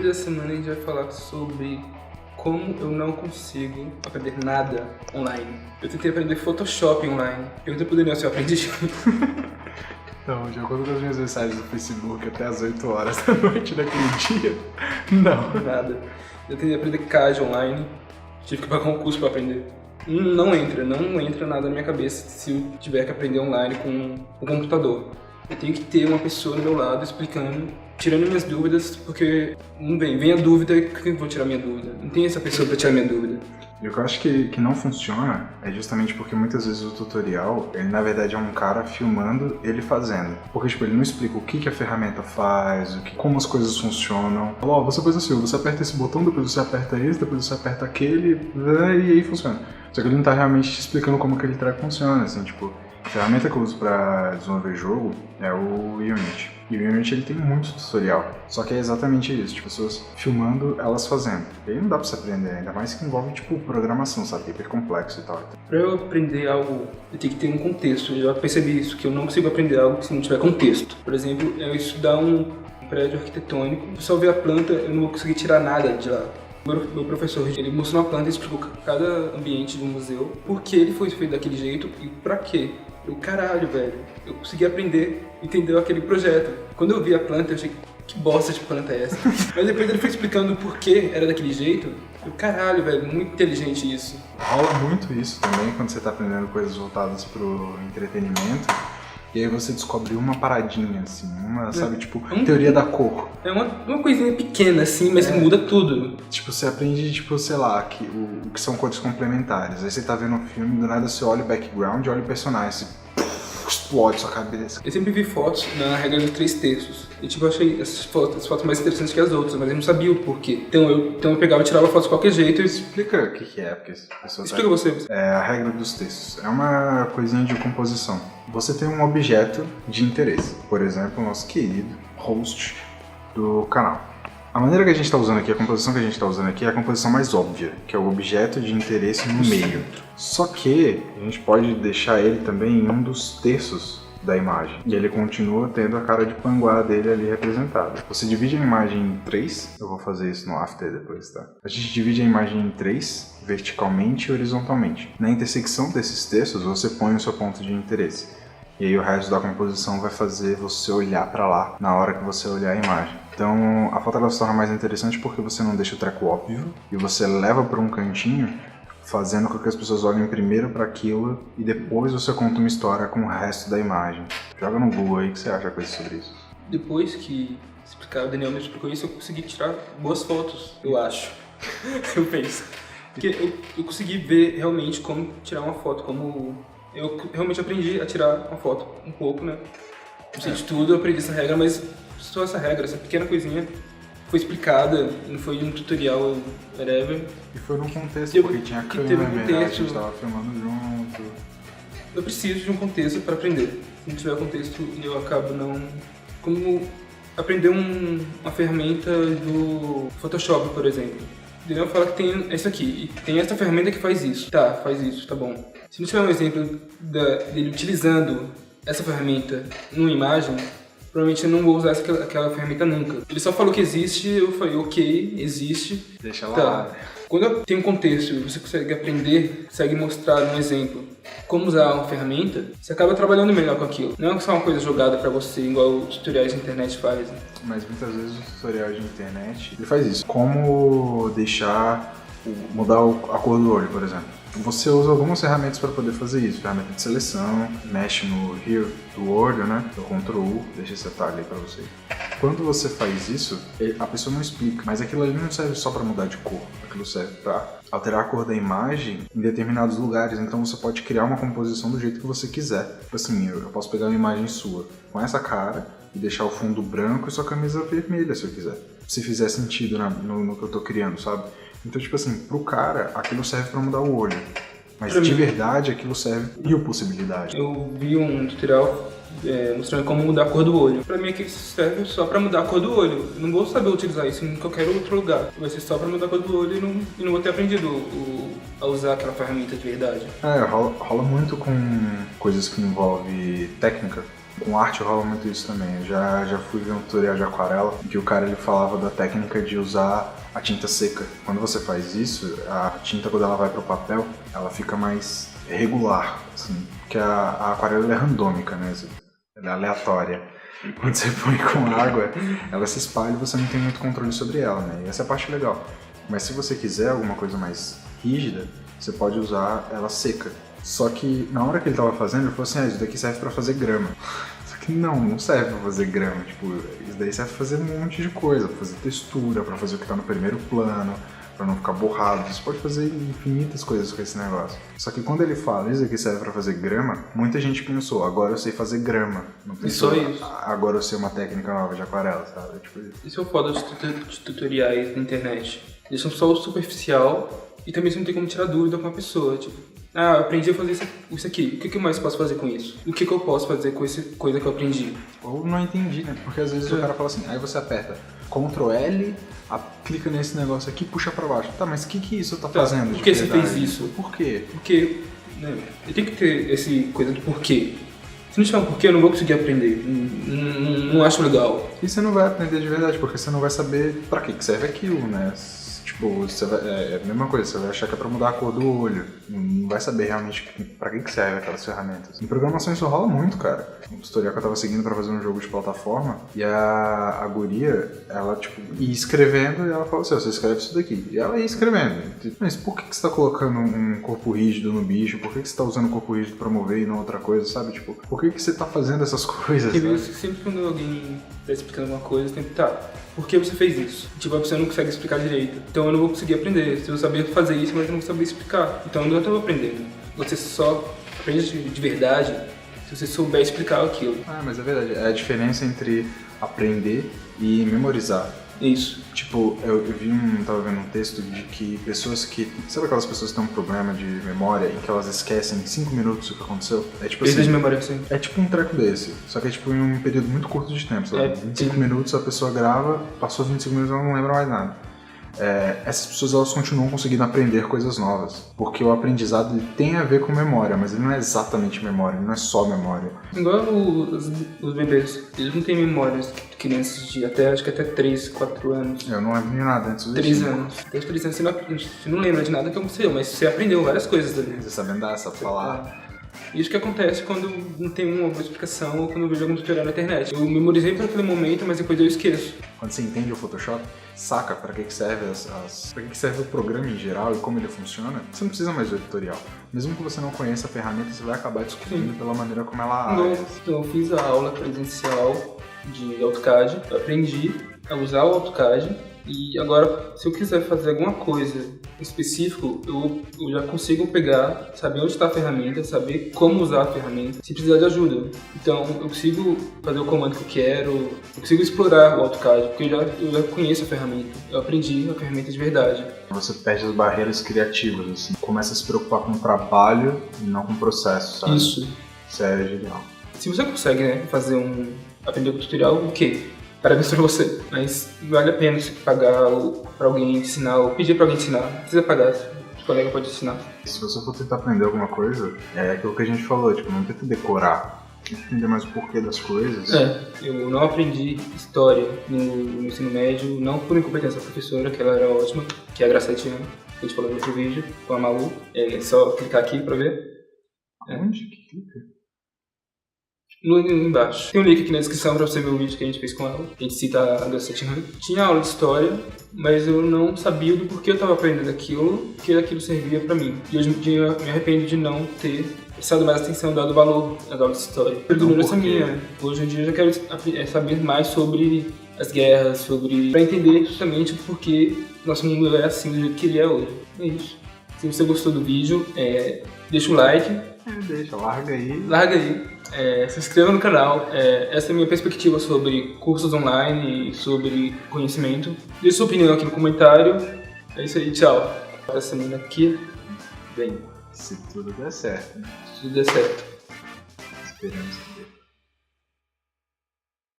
vídeo da semana a gente vai falar sobre como eu não consigo aprender nada online. Eu tentei aprender Photoshop online. Pergunta pro Daniel se eu aprendi. Então, de acordo com as minhas mensagens do Facebook até as 8 horas da noite daquele dia, não. Nada. Eu tentei aprender CAD online. Tive que pagar um curso pra aprender. Não entra nada na minha cabeça se eu tiver que aprender online com o computador. Eu tenho que ter uma pessoa do meu lado explicando, tirando minhas dúvidas, porque não vem a dúvida, que eu vou tirar minha dúvida? Não tem essa pessoa pra tirar minha dúvida. E o que eu acho que não funciona é justamente porque muitas vezes o tutorial, ele na verdade é um cara filmando ele fazendo. Porque tipo, ele não explica o que a ferramenta faz, como as coisas funcionam. Fala, ó, você faz assim, você aperta esse botão, depois você aperta esse, depois você aperta aquele, e aí funciona. Só que ele não tá realmente te explicando como aquele track funciona, assim, tipo, a ferramenta que eu uso pra desenvolver jogo é o Unity. E o Unity ele tem muito tutorial, só que é exatamente isso, tipo, pessoas filmando, elas fazendo. E aí não dá pra você aprender, ainda mais que envolve, tipo, programação, sabe, hiper complexo e tal. Pra eu aprender algo, eu tenho que ter um contexto. Eu já percebi isso, que eu não consigo aprender algo se não tiver contexto. Por exemplo, eu estudar um prédio arquitetônico, se eu só ver a planta, eu não vou conseguir tirar nada de lá. Meu professor, ele mostrou uma planta e explicou cada ambiente de um museu, por que ele foi feito daquele jeito e pra quê. Eu, caralho, velho, eu consegui aprender, entender aquele projeto. Quando eu vi a planta, eu achei, que bosta de planta é essa? Mas depois ele foi explicando o porquê era daquele jeito. Eu, caralho, velho, muito inteligente isso. Rola muito isso também quando você tá aprendendo coisas voltadas pro entretenimento. E aí você descobre uma paradinha, assim, sabe, tipo, teoria da cor. É uma coisinha pequena, assim, mas que muda tudo. Tipo, você aprende, tipo, sei lá, o que são cores complementares. Aí você tá vendo um filme, do nada você olha o background, olha o personagem, explode sua cabeça. Eu sempre vi fotos na regra dos 3 terços. E tipo, eu achei as fotos mais interessantes que as outras, mas eu não sabia o porquê. Então eu pegava e tirava fotos de qualquer jeito e... Explica o que é, porque as pessoas... Explica você. É a regra dos textos. É uma coisinha de composição. Você tem um objeto de interesse. Por exemplo, o nosso querido host do canal. A maneira que a gente está usando aqui, a composição que a gente está usando aqui é a composição mais óbvia, que é o objeto de interesse no meio. Só que a gente pode deixar ele também em um dos terços da imagem. E ele continua tendo a cara de panguá dele ali representada. Você divide a imagem em 3, eu vou fazer isso no After depois, tá? A gente divide a imagem em 3, verticalmente e horizontalmente. Na intersecção desses terços, você põe o seu ponto de interesse. E aí o resto da composição vai fazer você olhar pra lá na hora que você olhar a imagem. Então a foto ela se torna mais interessante porque você não deixa o treco óbvio e você leva para um cantinho, fazendo com que as pessoas olhem primeiro para aquilo e depois você conta uma história com o resto da imagem. Joga no Google aí que você acha coisa sobre isso. Depois que o Daniel me explicou isso, eu consegui tirar boas fotos, eu acho. Eu penso. Porque eu consegui ver realmente como tirar uma foto, como... Eu realmente aprendi a tirar uma foto um pouco, né? Não sei de tudo, eu aprendi essa regra, mas só essa regra, essa pequena coisinha foi explicada, não foi um tutorial, whatever. E foi num contexto, porque tinha câmera, a gente tava filmando junto. Eu preciso de um contexto para aprender. Se não tiver contexto, eu acabo não... Como aprender uma ferramenta do Photoshop, por exemplo. O Daniel fala que tem essa aqui, e tem essa ferramenta que faz isso. Tá, faz isso, tá bom. Se não tiver um exemplo dele utilizando essa ferramenta numa imagem, provavelmente eu não vou usar aquela ferramenta nunca. Ele só falou que existe, eu falei, ok, existe. Deixa lá. Tá. Quando tem um contexto e você consegue aprender, consegue mostrar um exemplo como usar uma ferramenta, você acaba trabalhando melhor com aquilo. Não é só uma coisa jogada pra você, igual os tutoriais da internet fazem. Mas muitas vezes o tutorial de internet, ele faz isso. Como mudar a cor do olho, por exemplo. Você usa algumas ferramentas para poder fazer isso. Ferramenta de seleção, mexe no Here do olho, né? Do Ctrl U, deixa esse atalho aí para você. Quando você faz isso, a pessoa não explica, mas aquilo ali não serve só para mudar de cor. Aquilo serve para alterar a cor da imagem em determinados lugares. Então você pode criar uma composição do jeito que você quiser. Tipo assim, eu posso pegar uma imagem sua com essa cara e deixar o fundo branco e sua camisa vermelha, se eu quiser. Se fizer sentido no que eu tô criando, sabe? Então, tipo assim, pro cara, aquilo serve pra mudar o olho. Mas de verdade, aquilo serve mil possibilidades. Eu vi um tutorial mostrando como mudar a cor do olho. Pra mim, aquilo serve só pra mudar a cor do olho. Eu não vou saber utilizar isso em qualquer outro lugar. Vai ser só pra mudar a cor do olho e não vou ter aprendido a usar aquela ferramenta de verdade. Rola muito com coisas que envolvem técnica. Com arte rola muito isso também. Eu já fui ver um tutorial de aquarela em que o cara ele falava da técnica de usar a tinta seca. Quando você faz isso, a tinta quando ela vai pro papel, ela fica mais regular, assim, porque a aquarela ela é randômica, né? Ela é aleatória. Quando você põe com água, ela se espalha e você não tem muito controle sobre ela, né? E essa é a parte legal. Mas se você quiser alguma coisa mais rígida, você pode usar ela seca. Só que na hora que ele tava fazendo, ele falou assim, isso daqui serve pra fazer grama. Só que não serve pra fazer grama. Tipo, isso daí serve pra fazer um monte de coisa, pra fazer textura, pra fazer o que tá no primeiro plano, pra não ficar borrado. Você pode fazer infinitas coisas com esse negócio. Só que quando ele fala, isso aqui serve pra fazer grama, muita gente pensou, agora eu sei fazer grama. Não pensou, isso. Agora eu sei uma técnica nova de aquarela, sabe? Tipo isso. Isso é o foda de tutoriais na internet. Eles são só o superficial e também você não tem como tirar dúvida com a pessoa. Tipo, eu aprendi a fazer isso aqui. O que eu mais posso fazer com isso? O que eu posso fazer com essa coisa que eu aprendi? Ou não entendi, né? Porque às vezes o cara fala assim, aí você aperta Ctrl L, clica nesse negócio aqui e puxa pra baixo. Tá, mas o que isso tá fazendo? Por que você fez isso? Por quê? Porque, né, tem que ter essa coisa do porquê. Se não tiver um porquê, eu não vou conseguir aprender. Não acho legal. E você não vai aprender de verdade, porque você não vai saber pra que serve aquilo, né? Tipo, você vai, é a mesma coisa, você vai achar que é pra mudar a cor do olho. Não vai saber realmente pra que serve aquelas ferramentas. Em programação isso rola muito, cara. Um tutorial que eu tava seguindo pra fazer um jogo de plataforma, e a guria, ela, tipo, ia escrevendo e ela falou assim, você escreve isso daqui. E ela ia escrevendo. Mas por que você tá colocando um corpo rígido no bicho? Por que você tá usando o corpo rígido pra mover e não outra coisa, sabe? Tipo, por que você tá fazendo essas coisas? Sempre quando alguém tá explicando alguma coisa, tem que por que você fez isso? Tipo, a pessoa não consegue explicar direito. Então eu não vou conseguir aprender. Se eu saber fazer isso, mas eu não vou saber explicar. Então eu não estou aprendendo. Você só aprende de verdade se você souber explicar aquilo. Mas é verdade. É a diferença entre aprender e memorizar. Isso. Tipo, tava vendo um texto de que pessoas que... Sabe aquelas pessoas que têm um problema de memória e que elas esquecem em 5 minutos o que aconteceu? É tipo perda assim, de memória, sim. É tipo um treco desse, só que é tipo em um período muito curto de tempo, sabe? 25 minutos a pessoa grava, passou 25 minutos e ela não lembra mais nada. Essas pessoas elas continuam conseguindo aprender coisas novas, porque o aprendizado ele tem a ver com memória, mas ele não é exatamente memória, ele não é só memória. Igual os bebês, eles não têm memórias crianças de acho que até 3, 4 anos. Eu não lembro de nada antes disso. 3 anos. Até os 3 anos você não lembra de nada que aconteceu, mas você aprendeu várias coisas ali. Você sabe andar, sabe falar. Isso que acontece quando não tem uma boa explicação ou quando eu vejo algum tutorial na internet. Eu memorizei para aquele momento, mas depois eu esqueço. Quando você entende o Photoshop, saca para que serve pra que serve o programa em geral e como ele funciona, você não precisa mais do tutorial. Mesmo que você não conheça a ferramenta, você vai acabar descobrindo pela maneira como ela age. Então eu fiz a aula presencial de AutoCAD, eu aprendi a usar o AutoCAD e agora, se eu quiser fazer alguma coisa específico, eu já consigo pegar, saber onde está a ferramenta, saber como usar a ferramenta, se precisar de ajuda. Então, eu consigo fazer o comando que eu quero, eu consigo explorar o AutoCAD, porque eu já conheço a ferramenta, eu aprendi a ferramenta de verdade. Você perde as barreiras criativas, assim, começa a se preocupar com o trabalho e não com o processo, sabe? Isso. Isso é genial. Se você consegue, né, aprender o tutorial, ok. Parabéns pra você, mas vale a pena você pagar pra alguém ensinar ou pedir pra alguém ensinar. Não precisa pagar, o colega pode ensinar. Se você for tentar aprender alguma coisa, é aquilo que a gente falou, tipo, não tenta decorar, tenta entender mais o porquê das coisas. Eu não aprendi história no ensino médio, não por incompetência da professora, que ela era ótima, que é a Gracetinha, que a gente falou no outro vídeo, com a Malu. É só clicar aqui pra ver. Onde que clica? No embaixo. Tem um link aqui na descrição pra você ver o vídeo que a gente fez com ela. A gente cita a Gracetinha. Tinha aula de história, mas eu não sabia do porquê eu estava aprendendo aquilo, que aquilo servia pra mim. E hoje em dia me arrependo de não ter prestado mais atenção, dado valor às aulas de história. Ignorância minha. Hoje em dia eu já quero saber mais sobre as guerras, pra entender justamente o porquê nosso mundo é assim do jeito que ele é hoje. É isso. Se você gostou do vídeo, deixa um like. Larga aí. Larga aí. Se inscreva no canal. Essa é a minha perspectiva sobre cursos online e sobre conhecimento. Deixe sua opinião aqui no comentário. É isso aí, tchau. Até semana aqui vem. Se tudo der certo, né? Se tudo der certo. Esperamos que dê.